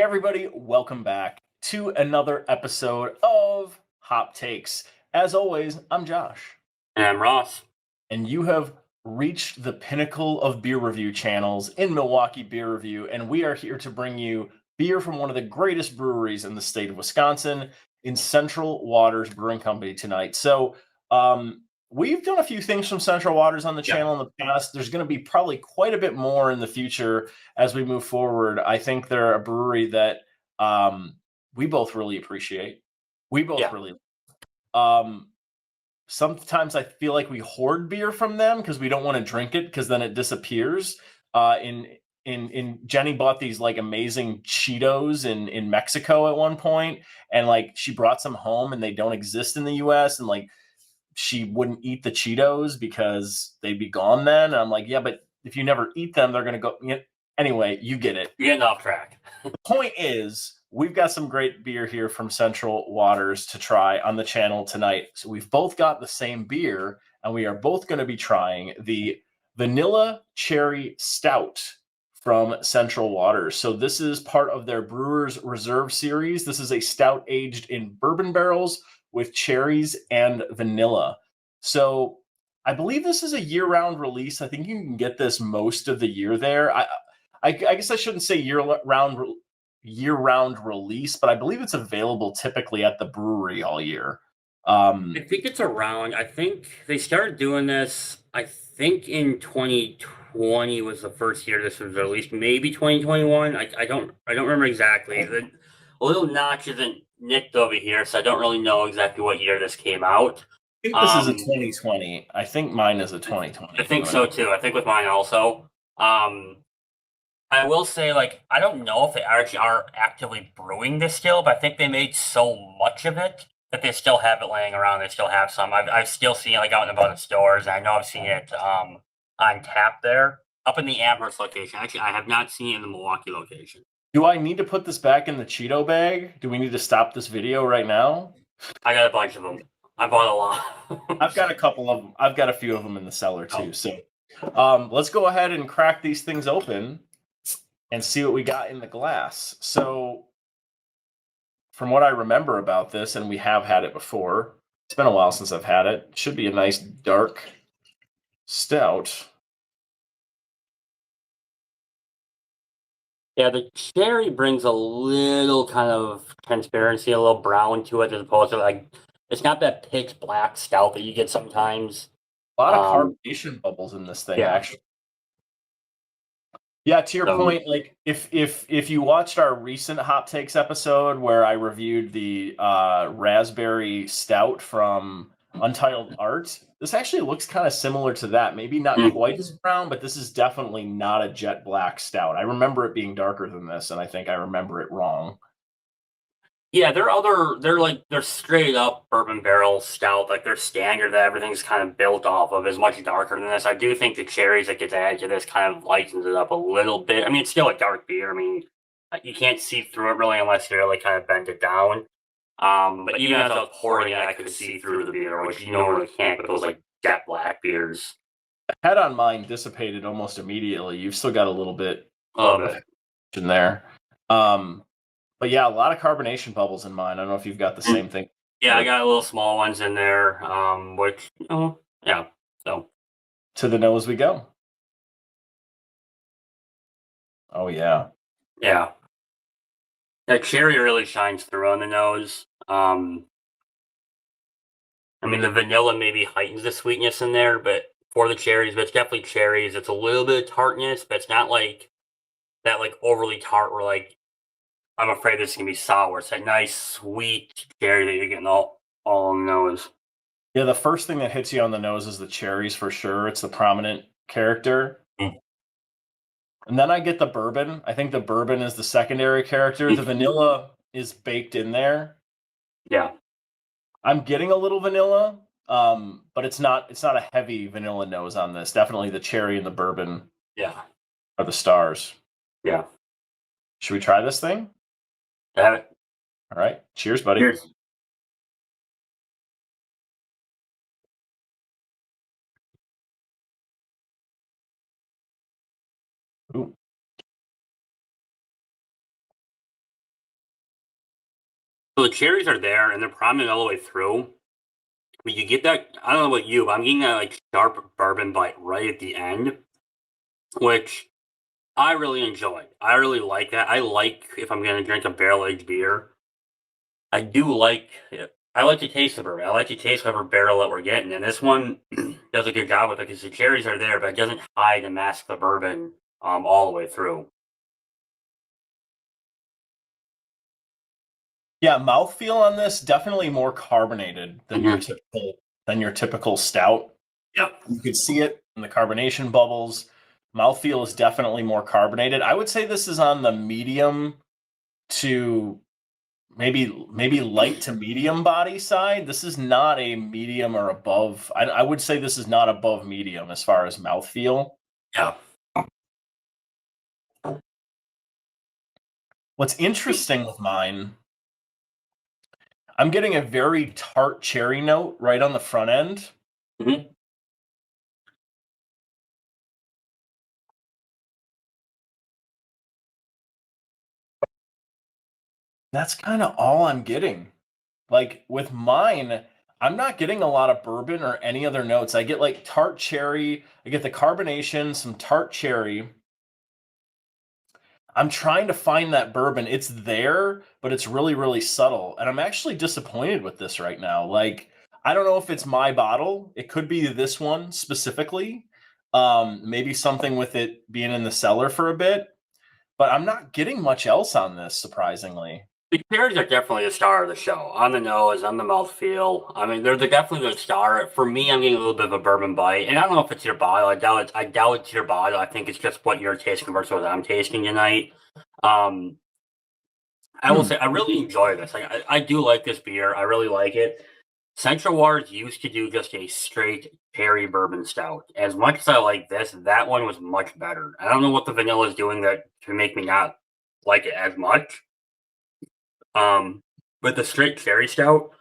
everybody, welcome back to another episode of Hop Takes. As always, I'm Josh. And I'm Ross. And you have reached the pinnacle of beer review channels in Milwaukee Beer Review, and we are here to bring you beer from one of the greatest breweries in the state of Wisconsin, in Central Waters Brewing Company tonight. So, we've done a few things from Central Waters on the channel in the past. There's going to be probably quite a bit more in the future as we move forward. I think they're a brewery that we both really appreciate. We both really. Sometimes I feel like we hoard beer from them because we don't want to drink it because then it disappears. In Jenny bought these like amazing Cheetos in Mexico at one point, and like she brought some home and they don't exist in the US, and like she wouldn't eat the Cheetos because they'd be gone then. And I'm like, yeah, but if you never eat them, they're going to go. Anyway, you get it. You're getting off track. The point is, we've got some great beer here from Central Waters to try on the channel tonight. So we've both got the same beer, and we are both going to be trying the Vanilla Cherry Stout from Central Waters. So this is part of their Brewers Reserve series. This is a stout aged in bourbon barrels with cherries and vanilla. So I believe this is a year-round release. I think you can get this most of the year there. I guess I shouldn't say year-round release, but I believe it's available typically at the brewery all year. I think it's around. I think they started doing this. I think in 2020 was the first year this was released. Maybe 2021. I don't remember exactly. The little notch isn't nicked over here, so I don't really know exactly what year this came out. I think this is a 2020. I think mine is a 2020. I think so too. I think with mine also. I will say, like, I don't know if they actually are actively brewing this still, but I think they made so much of it that they still have it laying around. They still have some. I've still seen it, like, out and about in stores, and I know I've seen it on tap there. Up in the Amherst location. Actually, I have not seen it in the Milwaukee location. Do I need to put this back in the Cheeto bag? Do we need to stop this video right now? I got a bunch of them. I bought a lot. I've got a couple of them. I've got a few of them in the cellar, too. So let's go ahead and crack these things open and see what we got in the glass. So from what I remember about this, and we have had it before, it's been a while since I've had it. It should be a nice dark stout. Yeah, the cherry brings a little kind of transparency, a little brown to it, as opposed to, like, it's not that pitch black stout that you get sometimes. A lot of carbonation bubbles in this thing, actually. Yeah, to your point, like if you watched our recent Hot Takes episode where I reviewed the raspberry stout from Untappd, this actually looks kind of similar to that. Maybe not quite as brown, but this is definitely not a jet black stout. I remember it being darker than this, and I think I remember it wrong. Yeah, they're straight up bourbon barrel stout, like their standard that everything's kind of built off of is much darker than this. I do think the cherries that gets added to this kind of lightens it up a little bit. I mean, it's still a dark beer. I mean, you can't see through it really unless you really kind of bend it down. But even as I was pouring it, I could see through the beer, which you normally can't with those like jet black beers. The head on mine dissipated almost immediately. You've still got a little bit in there. But yeah, a lot of carbonation bubbles in mine. I don't know if you've got the same thing. Yeah, I got little small ones in there, which, yeah, so. To the nose we go. Oh, yeah. Yeah. That cherry really shines through on the nose. I mean, the vanilla maybe heightens the sweetness in there, but for the cherries, but it's definitely cherries. It's a little bit of tartness, but it's not like that, like, overly tart where, like, I'm afraid this is going to be sour. It's that nice, sweet cherry that you're getting all on the nose. Yeah, the first thing that hits you on the nose is the cherries for sure. It's the prominent character. And then I get the bourbon. I think the bourbon is the secondary character. The vanilla is baked in there. Yeah. I'm getting a little vanilla, but it's not a heavy vanilla nose on this. Definitely the cherry and the bourbon are the stars. Yeah. Should we try this thing? Have it. All right. Cheers, buddy. Cheers. Ooh. So the cherries are there and they're priming all the way through. But you get that, I don't know about you, but I'm getting that like sharp bourbon bite right at the end, which I really enjoy. I really like that. I like if I'm going to drink a barrel aged beer, I do like it. I like the taste of bourbon. I like the taste of every barrel that we're getting. And this one does a good job with it because the cherries are there, but it doesn't hide and mask the bourbon all the way through. Yeah, mouthfeel on this definitely more carbonated than your typical stout. Yep. You could see it in the carbonation bubbles. Mouthfeel is definitely more carbonated. I would say this is on the medium to maybe light to medium body side. This is not a medium or above. I would say this is not above medium as far as mouthfeel. Yeah. What's interesting with mine, I'm getting a very tart cherry note right on the front end. Mm-hmm. That's kind of all I'm getting. Like with mine, I'm not getting a lot of bourbon or any other notes. I get like tart cherry, I get the carbonation, some tart cherry. I'm trying to find that bourbon. It's there, but it's really, really subtle. And I'm actually disappointed with this right now. Like, I don't know if it's my bottle. It could be this one specifically. Maybe something with it being in the cellar for a bit. But I'm not getting much else on this, surprisingly. The cherries are definitely the star of the show. On the nose, on the mouthfeel. I mean, they're definitely the star. For me, I'm getting a little bit of a bourbon bite. And I don't know if it's your bottle. I doubt it's your bottle. I think it's just what you're tasting versus what I'm tasting tonight. I will say, I really enjoy this. Like, I do like this beer. I really like it. Central Waters used to do just a straight cherry bourbon stout. As much as I like this, that one was much better. I don't know what the vanilla is doing that to make me not like it as much. But the straight cherry stout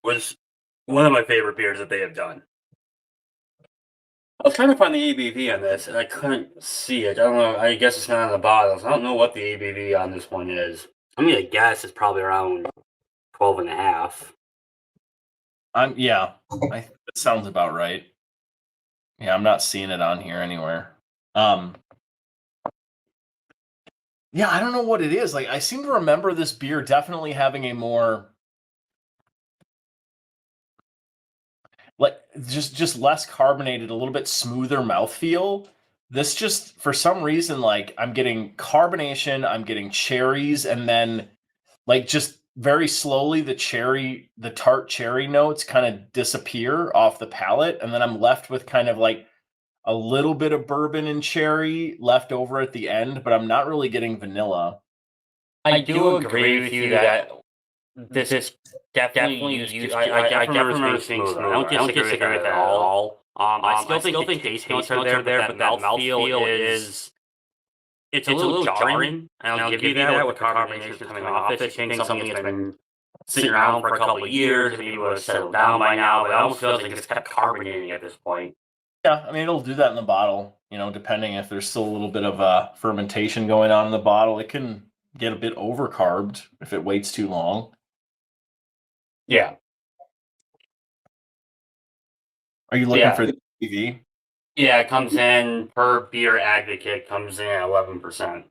was one of my favorite beers that they have done. I was trying to find the ABV on this, and I couldn't see it. I don't know. I guess it's not on the bottle. So I don't know what the ABV on this one is. I'm gonna guess it's probably around 12 and a half. Yeah, that sounds about right. Yeah, I'm not seeing it on here anywhere. Yeah, I don't know what it is. Like, I seem to remember this beer definitely having a more like just less carbonated, a little bit smoother mouthfeel. This just for some reason, like I'm getting carbonation, I'm getting cherries, and then like just very slowly the tart cherry notes kind of disappear off the palate, and then I'm left with kind of like a little bit of bourbon and cherry left over at the end, but I'm not really getting vanilla. I do agree with you that this is definitely used to. I definitely remember this being smoother. I don't disagree with that at all. I still think the taste notes are there, but that mouthfeel is. It's a little jarring, and I'll give you that with the carbonation coming off this. You think something that's been sitting around for a couple of years, maybe would have settled down by now, but it almost feels like it's kept carbonating at this point. Yeah, I mean it'll do that in the bottle, depending if there's still a little bit of fermentation going on in the bottle. It can get a bit overcarbed if it waits too long. Yeah. Are you looking for the ABV? Yeah, it comes in per beer advocate, comes in at 11%.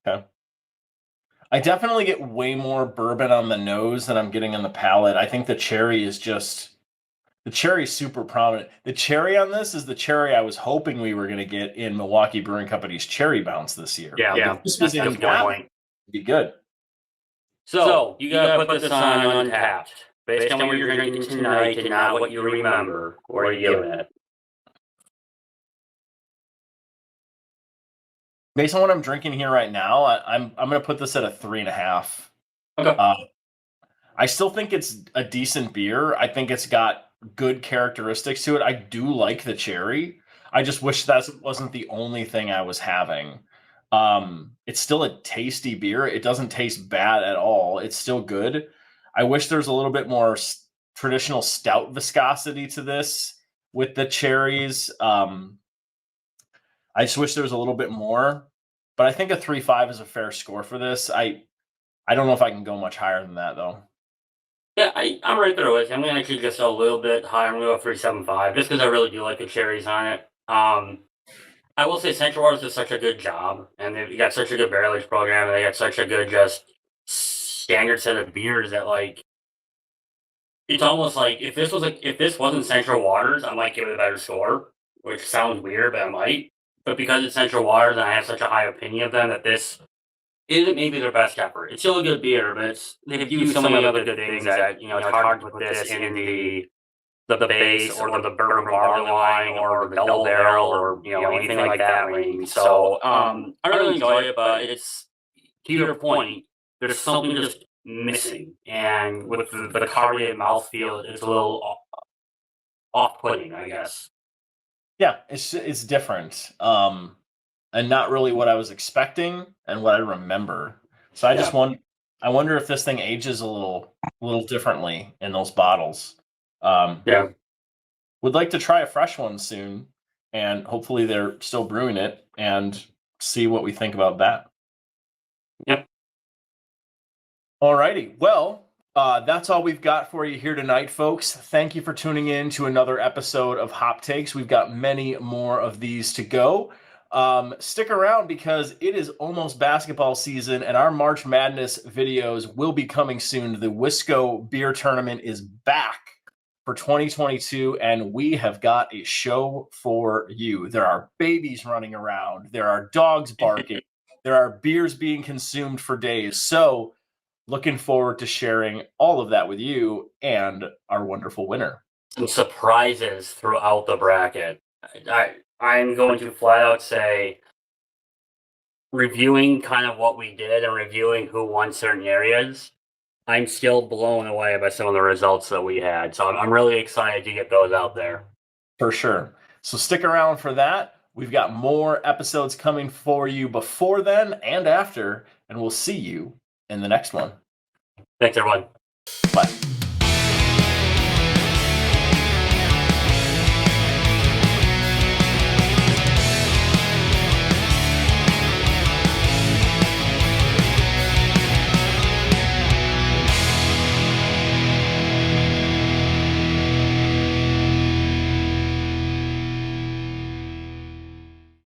Okay. I definitely get way more bourbon on the nose than I'm getting on the palate. I think the cherry is super prominent. The cherry on this is the cherry I was hoping we were going to get in Milwaukee Brewing Company's Cherry Bounce this year. Yeah, this was in point. Be good. So you gotta put this on Untappd. Based on what you're drinking tonight and not what you remember, what are you giving it? Based on what I'm drinking here right now, I'm going to put this at a 3.5. Okay. I still think it's a decent beer. I think it's got good characteristics to it. I do like the cherry. I just wish that wasn't the only thing I was having. It's still a tasty beer. It doesn't taste bad at all. It's still good. I wish there's a little bit more traditional stout viscosity to this with the cherries. I just wish there was a little bit more, but I think a 3.5 is a fair score for this. I don't know if I can go much higher than that though. Yeah, I'm right there with you. I'm gonna actually just a little bit higher. I'm gonna go 3.75 just because I really do like the cherries on it. I will say Central Waters does such a good job, and they've got such a good barrelage program, and they got such a good just standard set of beers that like it's almost like if this wasn't Central Waters, I might give it a better score, which sounds weird, but I might. But because it's Central Waters and I have such a high opinion of them that this isn't maybe their best effort. It's still a good beer, but they've used so many other good things that it's hard to put this in the base or the bourbon barley wine or the double barrel or anything like that range. So I really enjoy it, but it's to your point. There's something just missing, and with the carbonated mouthfeel, it's a little off-putting, I guess. Yeah, it's different. And not really what I was expecting and what I remember. So I just I wonder if this thing ages a little differently in those bottles. Yeah. Would like to try a fresh one soon, and hopefully they're still brewing it and see what we think about that. Yep. Alrighty. Well, that's all we've got for you here tonight, folks. Thank you for tuning in to another episode of Hop Takes. We've got many more of these to go. Stick around because it is almost basketball season and our March Madness videos will be coming soon. The Wisco Beer Tournament is back for 2022 and we have got a show for you. There are babies running around. There are dogs barking. There are beers being consumed for days. So looking forward to sharing all of that with you and our wonderful winner. Some surprises throughout the bracket. I'm going to flat out say, reviewing kind of what we did and reviewing who won certain areas, I'm still blown away by some of the results that we had. So I'm really excited to get those out there. For sure. So stick around for that. We've got more episodes coming for you before then and after, and we'll see you in the next one. Thanks, everyone. Bye.